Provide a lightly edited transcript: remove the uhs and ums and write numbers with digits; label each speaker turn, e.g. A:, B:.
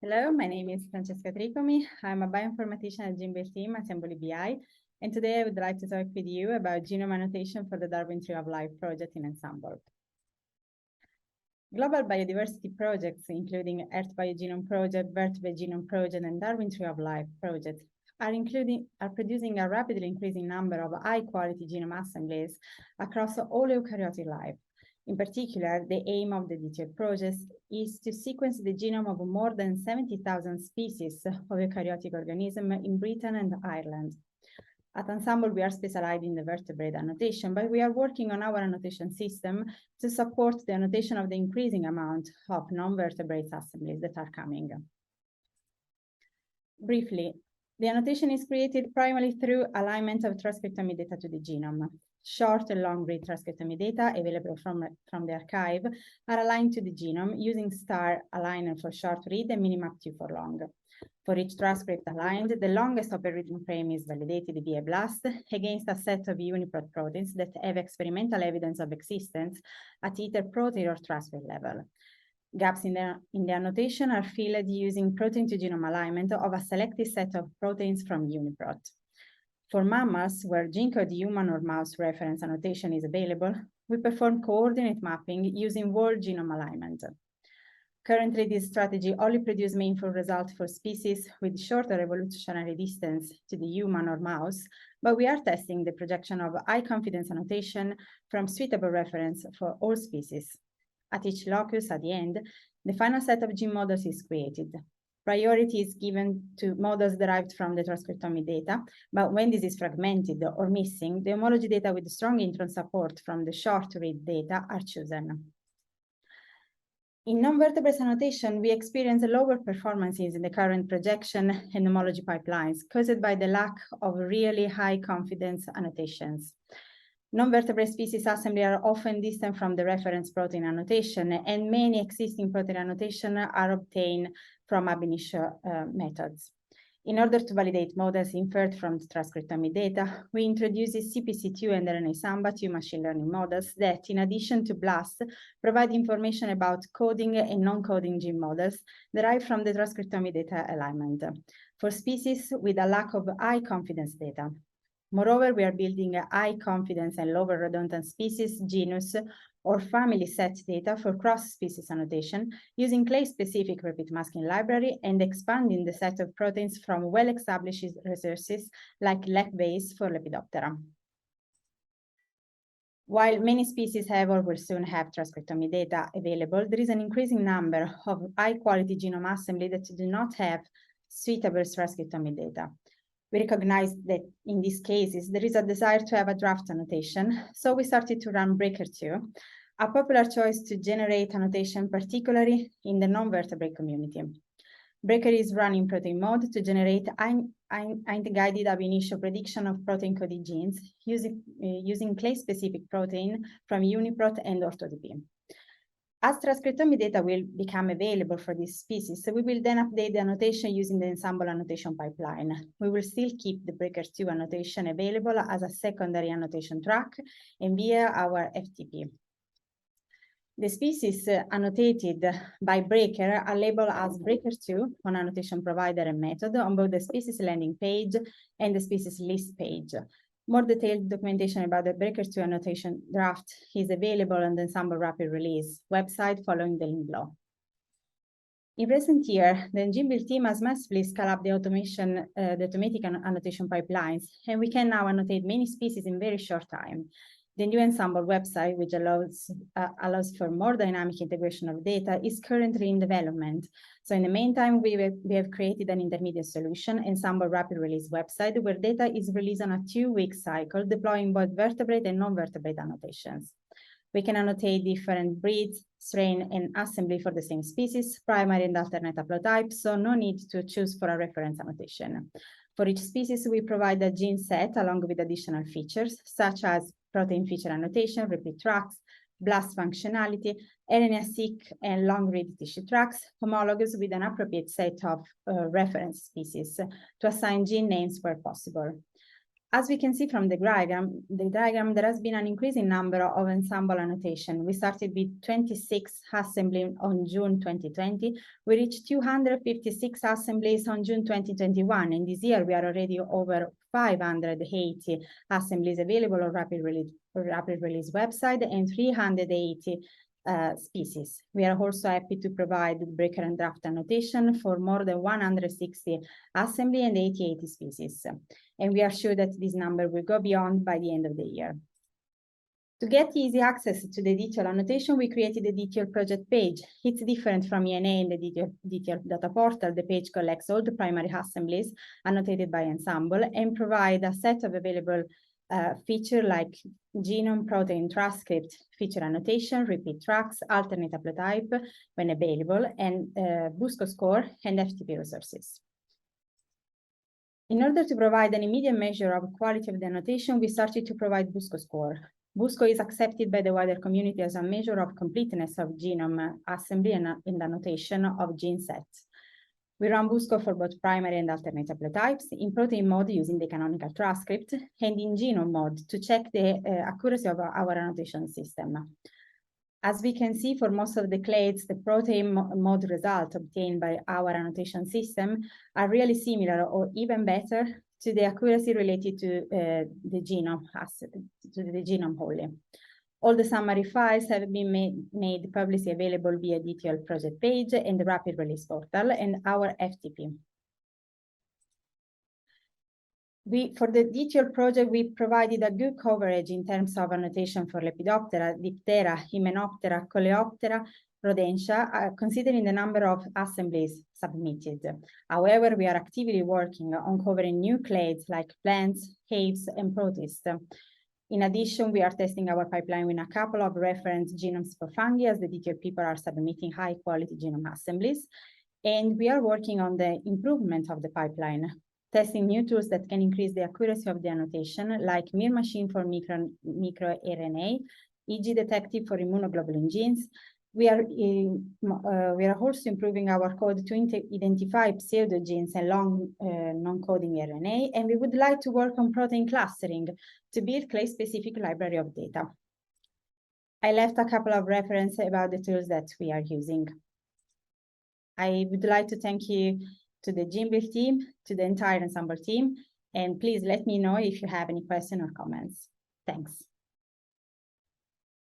A: Hello, my name is Francesca Tricomi. I'm a bioinformatician at Genome team at Ensembl BI, and today I would like to talk with you about genome annotation for the Darwin Tree of Life project in Ensembl. Global biodiversity projects, including Earth Biogenome Project, Vertebrate Genome Project, and Darwin Tree of Life project, are producing a rapidly increasing number of high-quality genome assemblies across all eukaryotic life. In particular, the aim of the DToL project is to sequence the genome of more than 70,000 species of eukaryotic organisms in Britain and Ireland. At Ensembl, we are specialized in the vertebrate annotation, but we are working on our annotation system to support the annotation of the increasing amount of non-vertebrate assemblies that are coming. Briefly, the annotation is created primarily through alignment of transcriptomic data to the genome. Short and long read transcriptomic data available from the archive are aligned to the genome using star aligner for short read and minimap2 for long. For each transcript aligned, the longest operating frame is validated via BLAST against a set of uniprot proteins that have experimental evidence of existence at either protein or transcript level. Gaps in the annotation are filled using protein-to-genome alignment of a selected set of proteins from uniprot. For mammals, where gene code human or mouse reference annotation is available, we perform coordinate mapping using whole genome alignment. Currently, this strategy only produces meaningful results for species with shorter evolutionary distance to the human or mouse, but we are testing the projection of high confidence annotation from suitable reference for all species. At each locus, at the end, the final set of gene models is created. Priority is given to models derived from the transcriptomic data, but when this is fragmented or missing, the homology data with strong intron support from the short read data are chosen. In non-vertebrate annotation, we experience lower performances in the current projection and homology pipelines caused by the lack of really high confidence annotations. Non-vertebrate species assembly are often distant from the reference protein annotation, and many existing protein annotation are obtained from ab initio methods. In order to validate models inferred from the transcriptomic data, we introduce CPC2 and Ensembl machine learning models that, in addition to BLAST, provide information about coding and non-coding gene models derived from the transcriptomic data alignment for species with a lack of high confidence data. Moreover, we are building a high confidence and lower redundant species, genus, or family set data for cross-species annotation using clade-specific repeat masking library and expanding the set of proteins from well-established resources like LEC-base for Lepidoptera. While many species have or will soon have transcriptomic data available, there is an increasing number of high-quality genome assembly that do not have suitable transcriptomic data. We recognize that in these cases, there is a desire to have a draft annotation, so we started to run Breaker2, a popular choice to generate annotation, particularly in the non-vertebrate community. Breaker is run in protein mode to generate guided ab initio prediction of protein-coded genes using clade-specific protein from uniprot and orthodp. As transcriptomic data will become available for this species, so we will then update the annotation using the Ensembl annotation pipeline. We will still keep the Breaker2 annotation available as a secondary annotation track and via our FTP. The species annotated by Breaker are labeled as Breaker2 on annotation provider and method on both the species landing page and the species list page. More detailed documentation about the Breaker2 annotation draft is available on the Ensembl Rapid Release website following the link below. In recent years, the Genome team has massively scaled up the automatic annotation pipelines, and we can now annotate many species in very short time. The new Ensembl website, which allows for more dynamic integration of data, is currently in development. So in the meantime, we have created an intermediate solution, Ensembl Rapid Release website, where data is released on a 2-week cycle, deploying both vertebrate and non-vertebrate annotations. We can annotate different breeds, strain, and assembly for the same species, primary and alternate haplotypes, so no need to choose for a reference annotation. For each species, we provide a gene set along with additional features, such as protein feature annotation, repeat tracks, BLAST functionality, RNA-seq and long-read tissue tracks, homologous with an appropriate set of reference species to assign gene names where possible. As we can see from the diagram, there has been an increasing number of Ensembl annotation. We started with 26 assemblies on June 2020. We reached 256 assemblies on June 2021, and this year we are already over 580 assemblies available on rapid release website and 380 species. We are also happy to provide breaker and draft annotation for more than 160 assembly and 88 species. And we are sure that this number will go beyond by the end of the year. To get easy access to the DToL annotation, we created a DToL project page. It's different from ENA in the DToL data portal. The page collects all the primary assemblies annotated by Ensembl and provide a set of available feature like genome, protein, transcript, feature annotation, repeat tracks, alternate haplotype when available, and BUSCO score and FTP resources. In order to provide an immediate measure of quality of the annotation, we started to provide BUSCO score. BUSCO is accepted by the wider community as a measure of completeness of genome assembly and annotation of gene sets. We run BUSCO for both primary and alternate haplotypes, in protein mode using the canonical transcript, and in genome mode to check the accuracy of our annotation system. As we can see, for most of the clades, the protein mode results obtained by our annotation system are really similar or even better to the accuracy related to the genome wholly. All the summary files have been made publicly available via DToL project page and the rapid release portal and our FTP. For the DToL project, we provided a good coverage in terms of annotation for Lepidoptera, Diptera, Hymenoptera, Coleoptera, Rodentia, considering the number of assemblies submitted. However, we are actively working on covering new clades like plants, apes, and protists. In addition, we are testing our pipeline with a couple of reference genomes for fungi as the DToL people are submitting high-quality genome assemblies. And we are working on the improvement of the pipeline, testing new tools that can increase the accuracy of the annotation, like Mir machine for microRNA, EG detective for immunoglobulin genes. We are also improving our code to identify pseudogenes and long non-coding RNA, and we would like to work on protein clustering to build clade-specific library of data. I left a couple of references about the tools that we are using. I would like to thank you to the Genome team, to the entire Ensembl team, and please let me know if you have any questions or comments. Thanks.